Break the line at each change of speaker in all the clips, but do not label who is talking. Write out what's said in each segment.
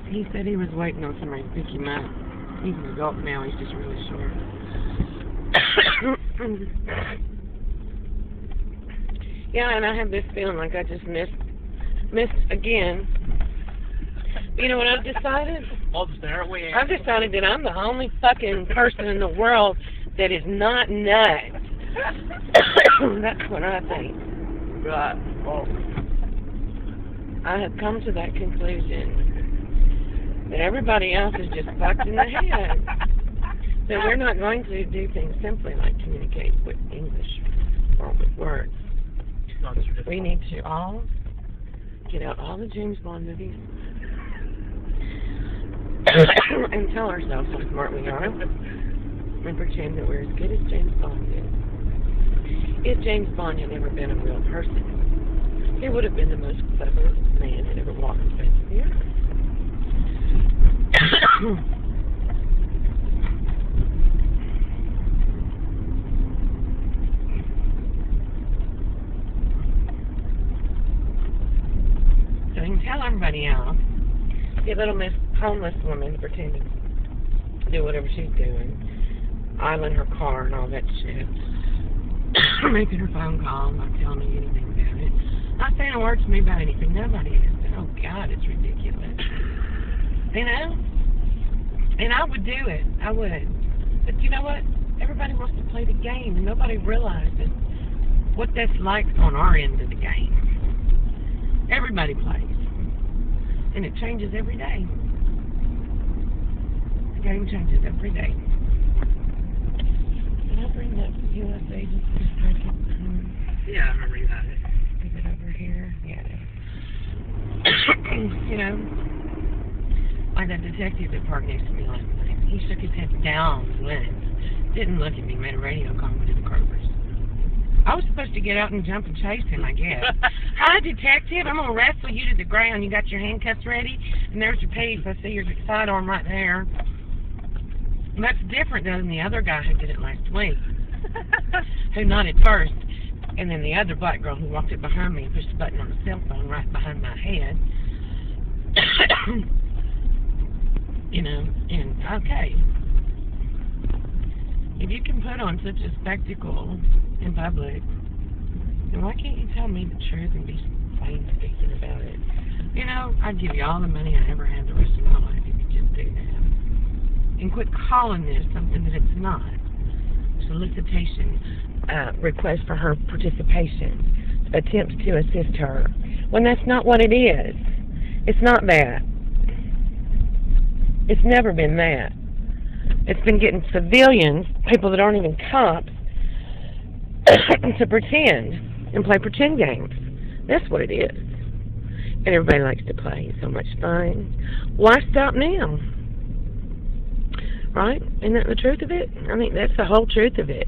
He said he was waiting on somebody to pick him up. He's an adult now. He's just really short. Yeah, and I have this feeling like I just missed again. You know what I've decided? I've decided that I'm the only fucking person in the world that is not nuts. That's what I think.
Right. Well,
I have come to that conclusion that everybody else is just fucked in the head. That we're not going to do things simply like communicate with English or with words. We need to all get out all the James Bond movies and tell ourselves how smart we are and pretend that we're as good as James Bond is. If James Bond had never been a real person, he would have been the most cleverest man that ever walked the face of the earth. So he can tell everybody else, get little Miss Homeless Woman pretending to do whatever she's doing, idling her car and all that shit, making her phone call, not telling me anything about it, not saying a word to me about anything. Nobody is. Oh God, it's ridiculous. You know? And I would do it. I would. But you know what? Everybody wants to play the game, and nobody realizes what that's like on our end of the game. Everybody plays. And it changes every day. The game changes every day. Can I bring that USA just a second?
yeah, I remember you had it.
Is it over here? Yeah, it is. You know, like that detective that parked next to me last night. He shook his head down once. Didn't look at me, made a radio comment to the Krogers. I was supposed to get out and jump and chase him, I guess. Hi, detective. I'm going to wrestle you to the ground. You got your handcuffs ready? And there's your piece. I see your sidearm right there. And that's different than the other guy who did it last week. Who nodded first. And then the other black girl who walked up behind me and pushed the button on the cell phone right behind my head. You know, and okay. If you can put on such a spectacle in public, then why can't you tell me the truth and be plain speaking about it? You know, I'd give you all the money I ever had the rest of my life if you could just do that. And quit calling this something that it's not. Solicitation, request for her participation, attempts to assist her, when that's not what it is. It's not that. It's never been that. It's been getting civilians, people that aren't even cops, to pretend and play pretend games. That's what it is. And everybody likes to play. It's so much fun. Why stop now? Right? Isn't that the truth of it? I think that's the whole truth of it.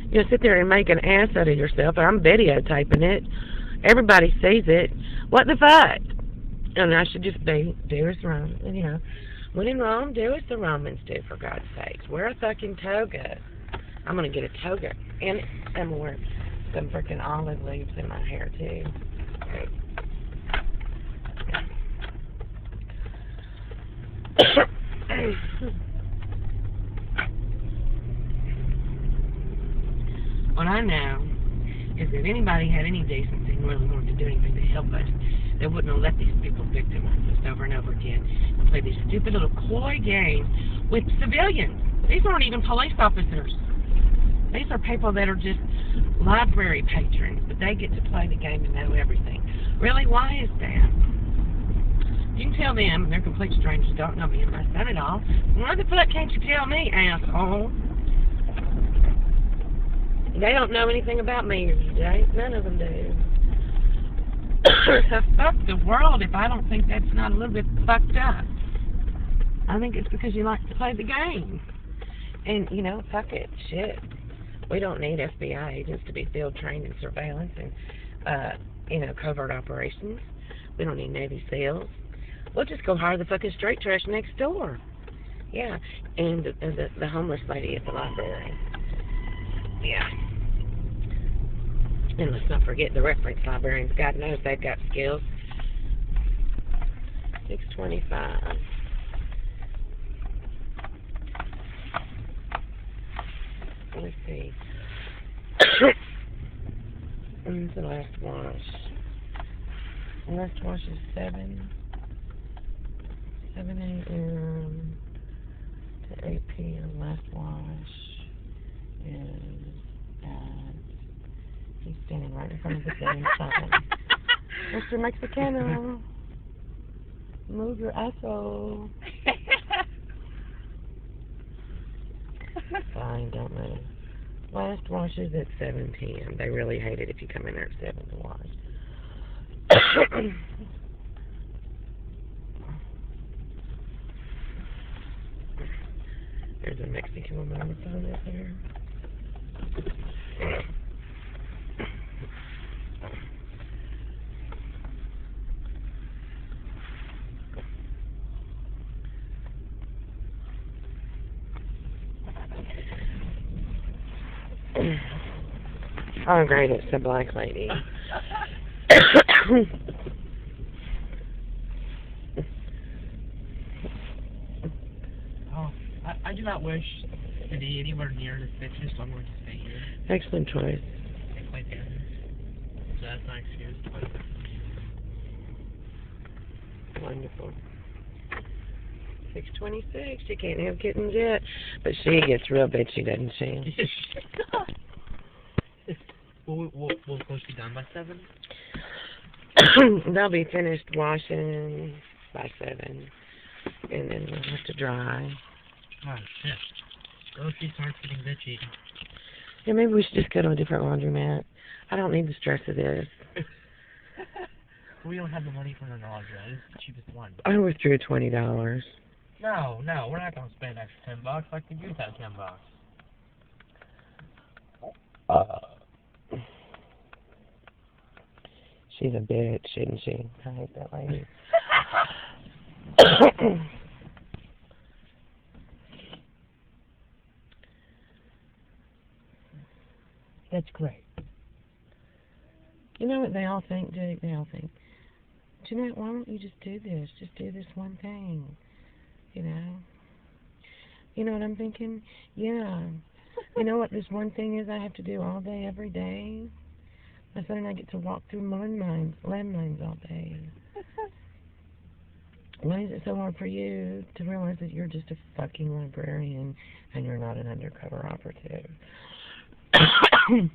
You know, sit there and make an ass out of yourself. I'm videotaping it. Everybody sees it. What the fuck? And I should just do as Rome. And, you know, when in Rome, do as the Romans do, for God's sakes. Wear a fucking toga. I'm going to get a toga. And I'm going to wear some freaking olive leaves in my hair, too. Okay. What I know is that if anybody had any decency and really wanted to do anything to help us, they wouldn't have let these people victimize us over and over again and play these stupid little coy games with civilians. These aren't even police officers. These are people that are just library patrons, but they get to play the game and know everything. Really, why is that? You can tell them, and they're complete strangers, don't know me and my son at all. Why the fuck can't you tell me, asshole? They don't know anything about me today. None of them do. So fuck the world if I don't think that's not a little bit fucked up. I think it's because you like to play the game. And, you know, fuck it. Shit. We don't need FBI agents to be field trained in surveillance and, you know, covert operations. We don't need Navy SEALs. We'll just go hire the fucking straight trash next door. Yeah. And the homeless lady at the library. Yeah. And let's not forget the reference librarians. God knows they've got skills. 6:25. Let's see. When's the last wash? The last wash is 7 a.m. to 8 p.m. Last wash is at, he's standing right in front of the damn sign. Mr. Mexicano, move your asshole. Fine, don't move. Last wash is at 7 p.m. They really hate it if you come in there at 7 to wash. There's a Mexican woman on the phone right there. Oh, great, it's the black lady.
Oh, I do not wish to be anywhere near this picture, so I'm going to stay here.
Excellent choice.
Take my parents. So that's my excuse. But
Wonderful. 6:26. She can't have kittens yet, but she gets real bitchy, doesn't she?
We'll supposed to be done by 7?
They'll be finished washing by 7, and then we'll have to dry.
Oh, shit. Girl, she starts getting bitchy.
Yeah, maybe we should just go to a different laundromat. I don't need the stress of this.
We don't have the money for the laundry. This is the cheapest one.
I withdrew $20.
No, we're not going to spend an extra $10. I could use that $10.
She's a bitch, isn't she? I hate that lady.
That's great.
You know what they all think, Jake? They all think, Jeanette, why don't you just do this? Just do this one thing. You know? You know what I'm thinking? Yeah. You know what this one thing is I have to do all day, every day? My son and I get to walk through landmines all day. Why is it so hard for you to realize that you're just a fucking librarian and you're not an undercover operative? You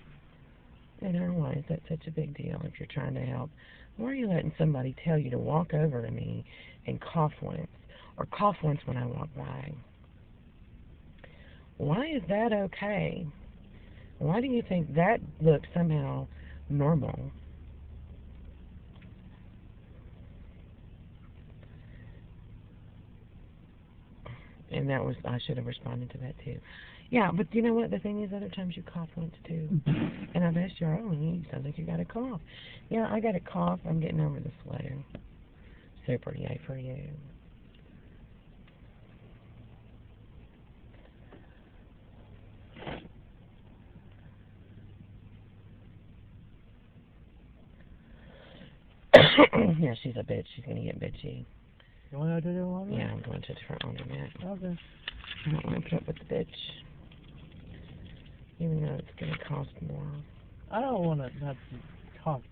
know, why is that such a big deal if you're trying to help? Why are you letting somebody tell you to walk over to me and cough once, or cough once when I walk by? Why is that okay? Why do you think that looks somehow normal? And that was, I should have responded to that too. Yeah, but you know what? The thing is, other times you cough once too. And I've asked you, oh, you sound like you got a cough. Yeah, I got a cough. I'm getting over the flu. Super, yay for you. Yeah, she's a bitch. She's going to get bitchy.
You want to do the one?
Yeah, I'm going to a different laundromat.
Okay.
I don't want to put up with the bitch. Even though it's going to cost more.
I don't want to have to talk to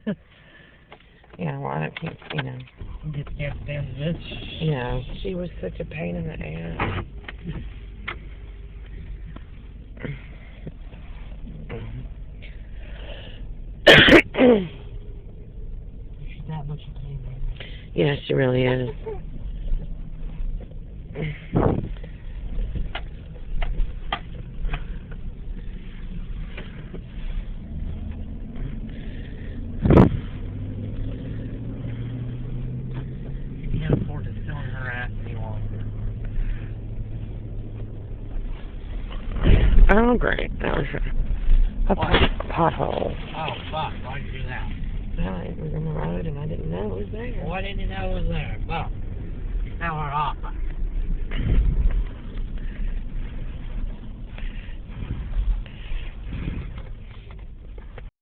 them.
Yeah, well, I don't keep, you know.
Just can't stand this.
Yeah, she was such a pain in the ass.
She's that much of a pain.
Yeah, she really is.
You can't afford to sit on her ass any longer.
Oh, great. That was a pothole.
Oh, fuck. Why'd you do that?
Well, it was in the road and I didn't know it was there.
Well, why didn't you know it was there? Well, now we're off.